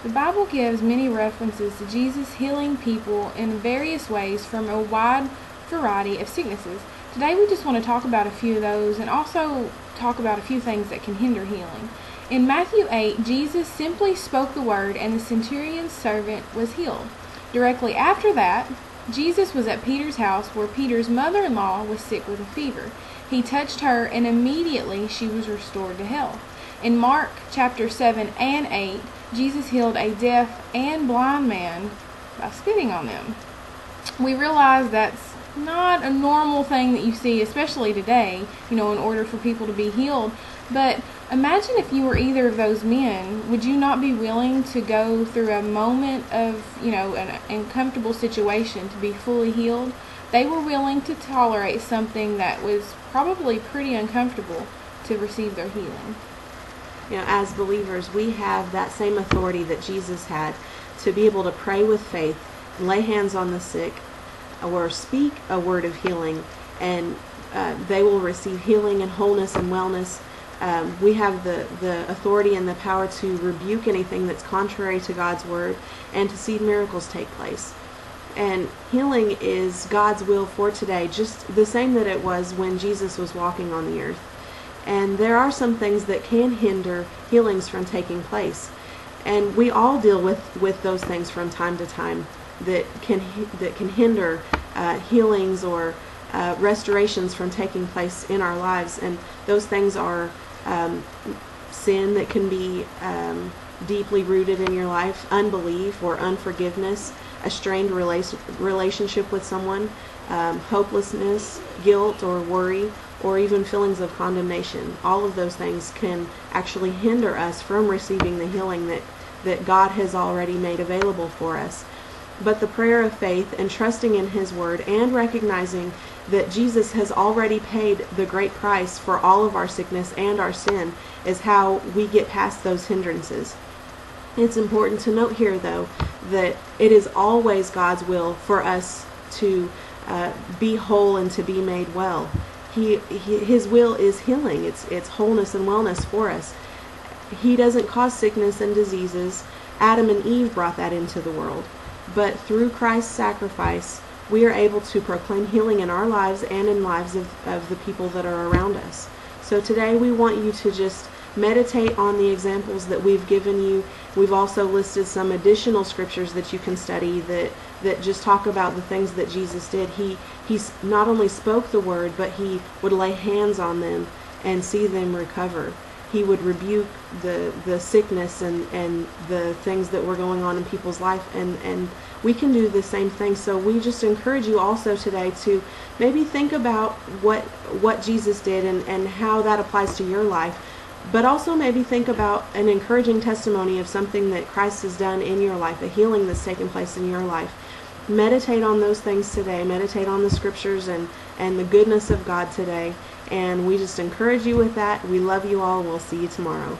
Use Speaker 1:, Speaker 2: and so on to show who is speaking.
Speaker 1: The Bible gives many references to Jesus healing people in various ways from a wide variety of sicknesses. Today we just want to talk about a few of those and also talk about a few things that can hinder healing. In Matthew 8, Jesus simply spoke the word and the centurion's servant was healed. Directly after that, Jesus was at Peter's house where Peter's mother-in-law was sick with a fever. He touched her and immediately she was restored to health. In Mark chapter 7 and 8, Jesus healed a deaf and blind man by spitting on them. We realize that's not a normal thing that you see, especially today, in order for people to be healed. But imagine if you were either of those men, would you not be willing to go through a moment of, an uncomfortable situation to be fully healed? They were willing to tolerate something that was probably pretty uncomfortable to receive their healing.
Speaker 2: As believers, we have that same authority that Jesus had to be able to pray with faith, lay hands on the sick, or speak a word of healing, and they will receive healing and wholeness and wellness. We have the authority and the power to rebuke anything that's contrary to God's word and to see miracles take place. And healing is God's will for today, just the same that it was when Jesus was walking on the earth. And there are some things that can hinder healings from taking place. And we all deal with those things from time to time that can hinder healings or restorations from taking place in our lives. And those things are sin that can be deeply rooted in your life, unbelief or unforgiveness, a strained relationship with someone, hopelessness, guilt or worry, or even feelings of condemnation. All of those things can actually hinder us from receiving the healing that God has already made available for us. But the prayer of faith and trusting in His Word and recognizing that Jesus has already paid the great price for all of our sickness and our sin is how we get past those hindrances. It's important to note here, though, that it is always God's will for us to be whole and to be made well. His will is healing. It's wholeness and wellness for us. He doesn't cause sickness and diseases. Adam and Eve brought that into the world. But through Christ's sacrifice, we are able to proclaim healing in our lives and in lives of the people that are around us. So today we want you to just meditate on the examples that we've given you. We've also listed some additional scriptures that you can study that just talk about the things that Jesus did. He not only spoke the word, but He would lay hands on them and see them recover. He would rebuke the sickness and the things that were going on in people's life, and we can do the same thing. So we just encourage you also today to maybe think about what Jesus did and how that applies to your life, but also maybe think about an encouraging testimony of something that Christ has done in your life, a healing that's taken place in your life. Meditate on those things today. Meditate on the scriptures and the goodness of God today. And we just encourage you with that. We love you all. We'll see you tomorrow.